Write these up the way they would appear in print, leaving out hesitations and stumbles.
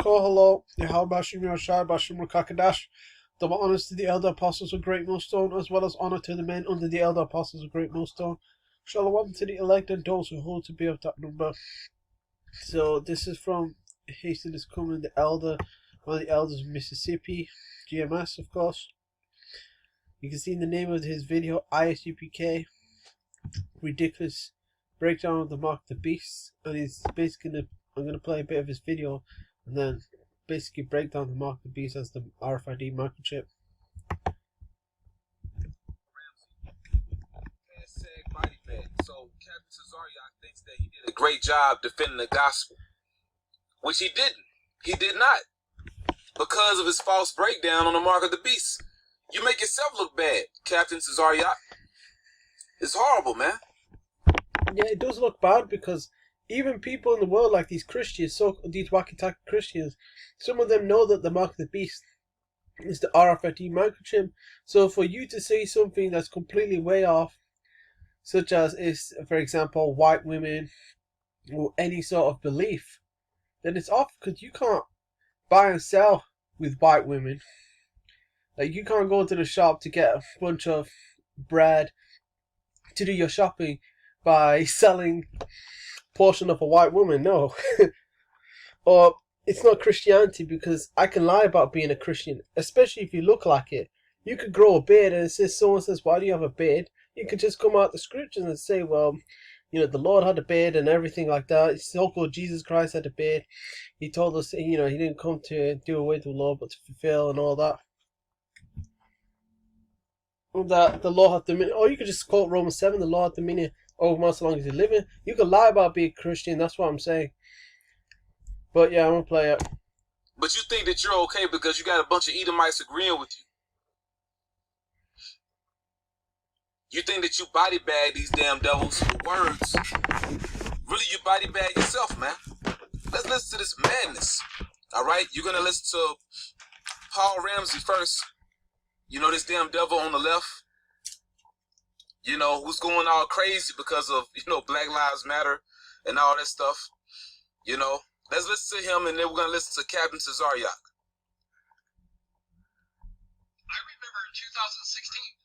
Hello, Yahal Bashim Yashar Bashim Kakadash. Double honors to the elder apostles of Great Millstone, as well as honor to the men under the elder apostles of Great Millstone. Shalom to the elect and those who hold to be of that number. So this is from Hastings Coming, the elder, one of the elders of Mississippi, GMS of course. You can see in the name of his video, ISUPK, ridiculous breakdown of the mark of the beast, and he's basically I'm gonna play a bit of his video and then basically break down the mark of the beast as the RFID microchip. So Captain Cesariak thinks that he did a great job defending the gospel, which he didn't. He did not, because of his false breakdown on the mark of the beast. You make yourself look bad, Captain Cesariak. It's horrible, man. Yeah, it does look bad because even people in the world, like these Christians, these wacky-tacky Christians, some of them know that the mark of the beast is the RFID microchip. So for you to say something that's completely way off, such as is, for example, white women or any sort of belief, then it's off because you can't buy and sell with white women. Like, you can't go to the shop to get a bunch of bread to do your shopping by selling portion of a white woman, no. Or it's not Christianity, because I can lie about being a Christian, especially if you look like it. You could grow a beard, and it says, someone says, why do you have a beard? You could just come out the scriptures and say, well, you know, the Lord had a beard and everything like that. So-called Jesus Christ had a beard. He told us, you know, he didn't come to do away with the law, but to fulfill and all that. That the law had dominion. Or you could just quote Romans 7, the law had dominion over man so long as you're living. You could lie about being Christian, that's what I'm saying. But yeah, I'm gonna play it. But you think that you're okay because you got a bunch of Edomites agreeing with you. You think that you body bag these damn devils with words. Really, you body bag yourself, man. Let's listen to this madness. Alright, you're gonna listen to Paul Ramsey first. You know, this damn devil on the left, you know, who's going all crazy because of, you know, Black Lives Matter and all that stuff. You know, let's listen to him, and then we're going to listen to Captain Cesariak. I remember in 2016,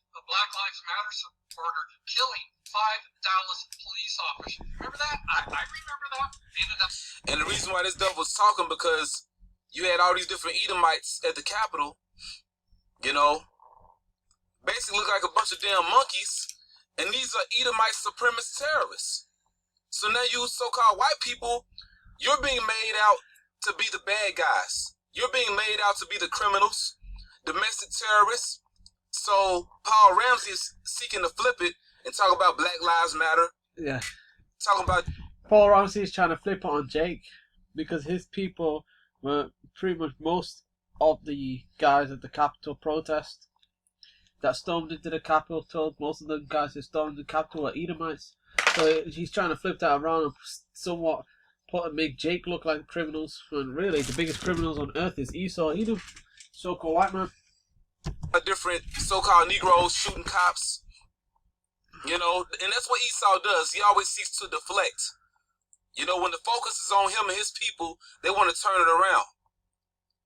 the Black Lives Matter supporter killing 5 Dallas police officers. Remember that? I remember that. And the reason why this devil was talking, because you had all these different Edomites at the Capitol, you know, basically look like a bunch of damn monkeys, and these are Edomite supremacist terrorists. So now you so-called white people, you're being made out to be the bad guys. You're being made out to be the criminals, domestic terrorists. So Paul Ramsey is seeking to flip it and talk about Black Lives Matter. Yeah. Talking about Paul Ramsey is trying to flip it on Jake because his people were pretty much most of the guys at the Capitol protest that stormed into the Capitol. Told most of the guys who stormed the Capitol were Edomites. So he's trying to flip that around and somewhat make Jake look like criminals, when really the biggest criminals on earth is Esau, Edom, so-called white man. different so-called Negroes shooting cops, you know, and that's what Esau does. He always seeks to deflect. You know, when the focus is on him and his people, they want to turn it around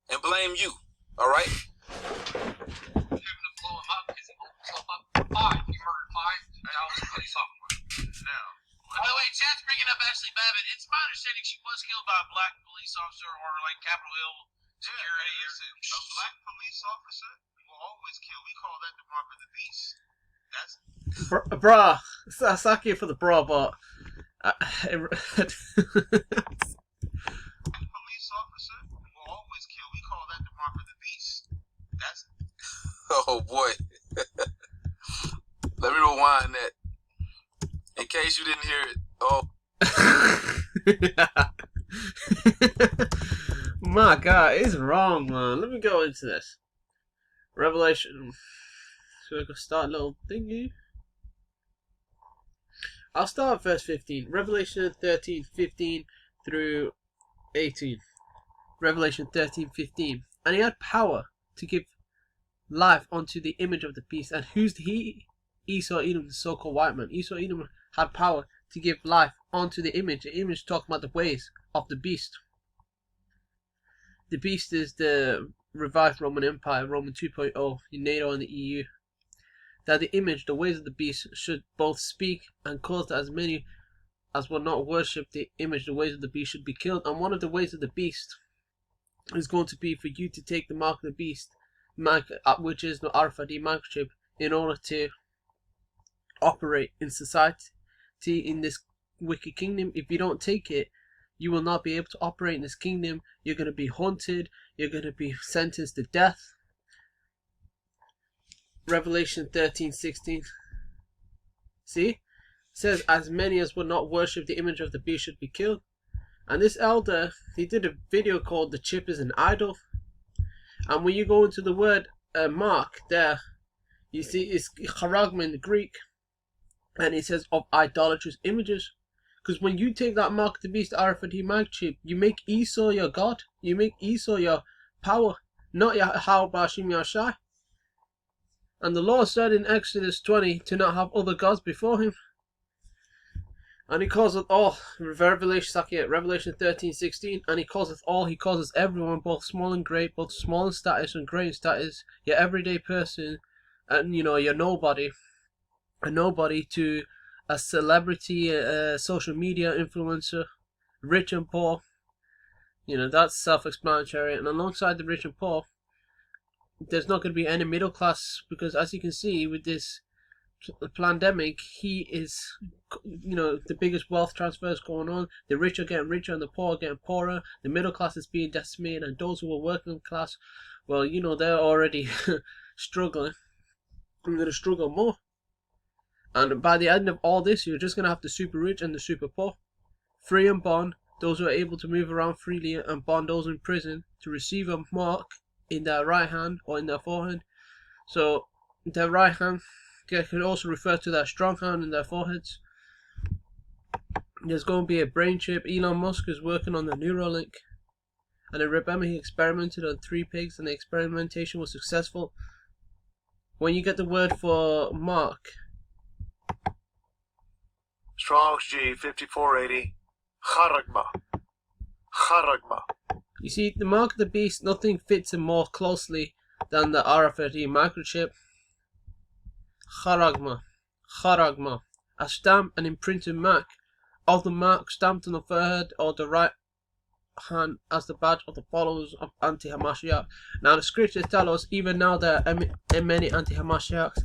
and blame you. All right? Having to blow him up because he blew himself up. He murdered 5 Dallas police officers. Now, by the way, Chad's bringing up Ashley Babbitt. It's my understanding she was killed by a black police officer or like Capitol Hill security. A black police officer will always kill. We call that the mark of the beast. That's Bruh, I suck you for the bra, but police officer will always kill. We call that the mark of the beast. That's Oh, boy. Let me rewind that. In case you didn't hear it. Oh. My God, it's wrong, man. Let me go into this. Revelation. Should I go start a little thingy? I'll start at verse 15. Revelation 13:15 through 18. Revelation 13:15. And he had power to give life unto the image of the beast. And who's he? Esau Edom, the so-called white man. Esau Edom had power to give life unto the image. The image talking about the ways of the beast. The beast is the revived Roman Empire, Roman 2.0, in NATO and the EU. That the image, the ways of the beast, should both speak and cause that as many as will not worship the image, the ways of the beast, should be killed. And one of the ways of the beast is going to be for you to take the mark of the beast, which is the RFID microchip, in order to operate in society in this wicked kingdom. If you don't take it, you will not be able to operate in this kingdom. You're going to be haunted. You're going to be sentenced to death. Revelation 13:16. See? It says, as many as would not worship the image of the beast should be killed. And this elder, he did a video called The Chip is an Idol. And when you go into the word mark there, you see it's charagma in the Greek. And it says of idolatrous images. Because when you take that mark of the beast, RFID microchip, you make Esau your god. You make Esau your power. Not Yahweh Bashim Yashai. And the Lord said in Exodus 20 to not have other gods before him. And he calls it all, Revelation 13:16, and he calls it all, he calls everyone, both small and great, both small in status and great in status, your everyday person, and your nobody, a nobody, to a celebrity, a social media influencer, rich and poor. That's self-explanatory. And alongside the rich and poor, there's not going to be any middle class, because as you can see with this pandemic, he is, the biggest wealth transfers going on. The rich are getting richer and the poor are getting poorer. The middle class is being decimated, and those who are working class, well, they're already struggling. I'm going to struggle more. And by the end of all this, you're just going to have the super rich and the super poor. Free and bond, those who are able to move around freely, and bond those in prison to receive a mark in their right hand or in their forehead. So their right hand can also refer to their strong hand in their foreheads. There's going to be a brain chip. Elon Musk is working on the Neuralink. And I remember he experimented on 3 pigs, and the experimentation was successful. When you get the word for mark, Strong's G 5480, Charagma. You see, the mark of the beast, nothing fits him more closely than the RFID microchip. Charagma, a stamp and imprinted mark of the mark stamped on the forehead or the right hand as the badge of the followers of anti-Hamashiach. Now the scriptures tell us even now there are many anti-Hamashiachs.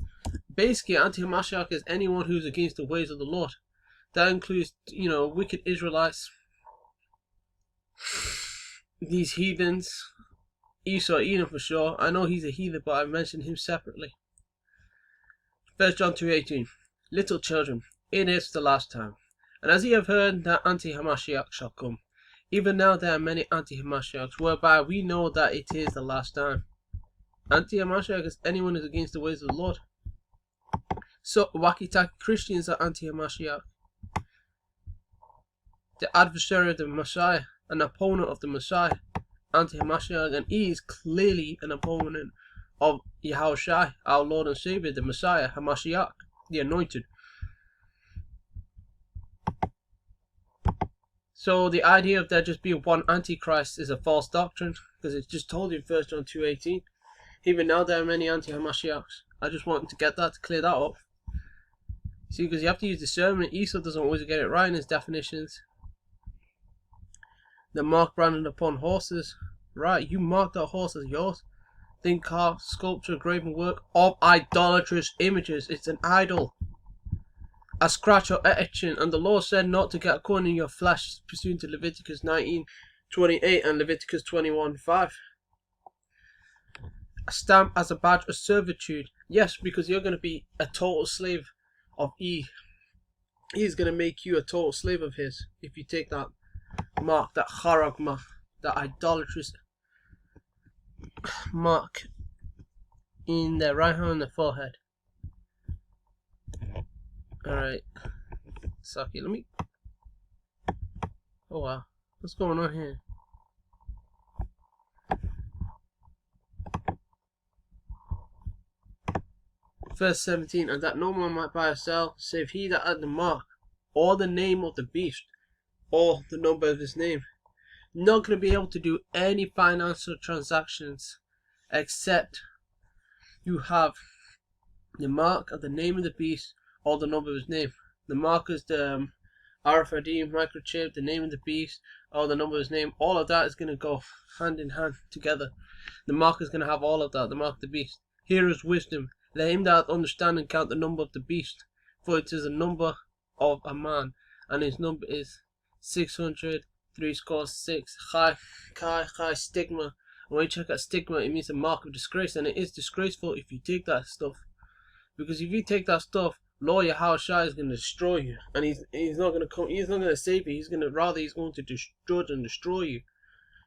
Basically, anti-Hamashiach is anyone who's against the ways of the Lord. That includes, wicked Israelites, these heathens, Esau Edom for sure. I know he's a heathen, but I mentioned him separately. 1 John 2:18. Little children, it is the last time. And as ye have heard that anti-Hamashiach shall come, even now there are many anti-Hamashiachs, whereby we know that it is the last time. Anti-Hamashiach is anyone who is against the ways of the Lord. So Wakitaki Christians are anti-Hamashiach. The adversary of the Messiah, an opponent of the Messiah, anti-Hamashiach, and he is clearly an opponent of Yahushua, our Lord and Savior, the Messiah, Hamashiach, the Anointed. So the idea of there just being one Antichrist is a false doctrine, because it's just told you in 1 John 2:18. Even now there are many anti-Hamashiachs. I just wanted to get that, to clear that up. See, because you have to use discernment. Esau doesn't always get it right in his definitions. The mark branded upon horses. Right, you mark that horse as yours. Think car, sculpture, graven work of idolatrous images. It's an idol. A scratch or etching. And the Lord said not to get a corn in your flesh, pursuant to Leviticus 19:28 and Leviticus 21:5. A stamp as a badge of servitude. Yes, because you're going to be a total slave of E. He's going to make you a total slave of his if you take that mark, that charagma, that idolatrous mark in their right hand and their forehead. Alright. Saki, let me... Oh wow. What's going on here? Verse 17, and that no man might buy or sell, save he that had the mark, or the name of the beast, or the number of his name. not going to be able to do any financial transactions except you have the mark of the name of the beast or the number of his name. The mark is the RFID microchip, the name of the beast, or the number of his name. All of that is going to go hand in hand together. The mark is going to have all of that, the mark of the beast. Here is wisdom. Let him that understand and count the number of the beast, for it is a number of a man, and his number is 600, 6. High stigma. And when you check out stigma, it means a mark of disgrace, and it is disgraceful if you take that stuff. Because if you take that stuff, Lawyer Howard Shire is going to destroy you, and he's not going to come. He's not going to save you. He's going to judge and destroy you.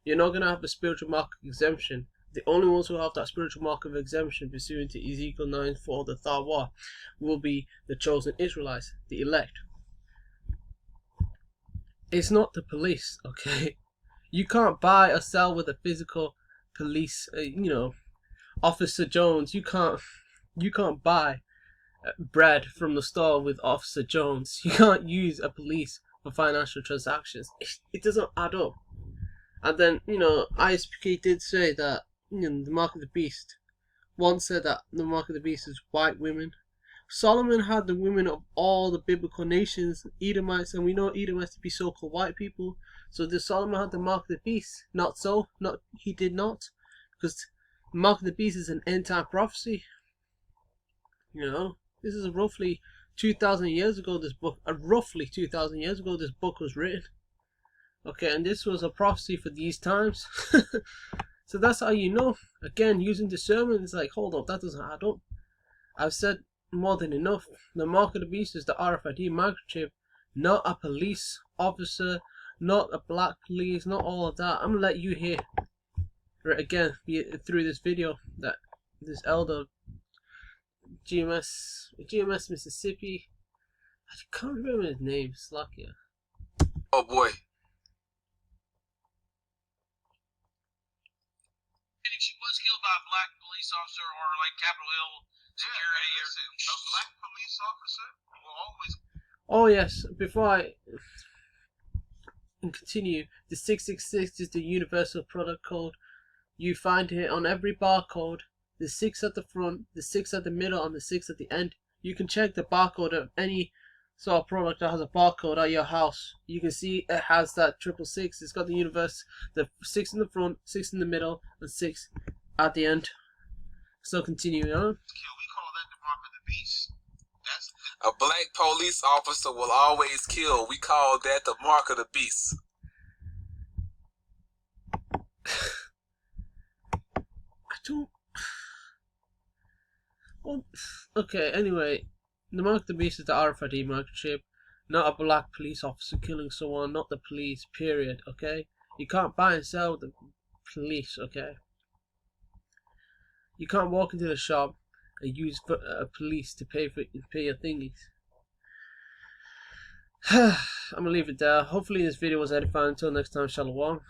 You're not going to have the spiritual mark of exemption. The only ones who have that spiritual mark of exemption, pursuant to Ezekiel 9:4, the Thawa, will be the chosen Israelites, the elect. It's not the police, okay? You can't buy or sell with a physical police. Officer Jones. You can't buy bread from the store with Officer Jones. You can't use a police for financial transactions. It doesn't add up. And then, ISUPK did say that, the mark of the beast. One said that the mark of the beast is white women. Solomon had the women of all the biblical nations, Edomites, and we know Edomites to be so-called white people. So did Solomon have the mark of the beast? Not so. He did not. Because the mark of the beast is an end-time prophecy. This is roughly 2,000 years ago. This book, roughly 2,000 years ago, this book was written. Okay, and this was a prophecy for these times. So that's how you know. Again, using discernment, it's like, hold up, that doesn't add up. I've said more than enough. The mark of the beast is the RFID microchip, not a police officer, not a black police, not all of that. I'm gonna let you hear, right, again, through this video, that this elder GMS Mississippi, I can't remember his name, Slakia. Oh boy. She was killed by a black police officer or like Capitol Hill security. Hey, listen, a black police officer will always. Oh yes, before I continue, the 666 is the universal product code. You find it on every barcode. The 6 at the front, the 6 at the middle, and the 6 at the end. You can check the barcode of any sort of product that has a barcode at your house. You can see it has that 666. It's got the 6 in the front, 6 in the middle, and 6 at the end. So continuing on. We call that the mark of the beast. That's A black police officer will always kill. We call that the mark of the beast. I don't. Well, okay, anyway. The mark of the beast is the RFID microchip, not a black police officer killing someone, not the police, period, okay? You can't buy and sell with the police, okay? You can't walk into the shop and use police to pay your thingies. I'm gonna leave it there. Hopefully this video was edifying. Until next time, shalom.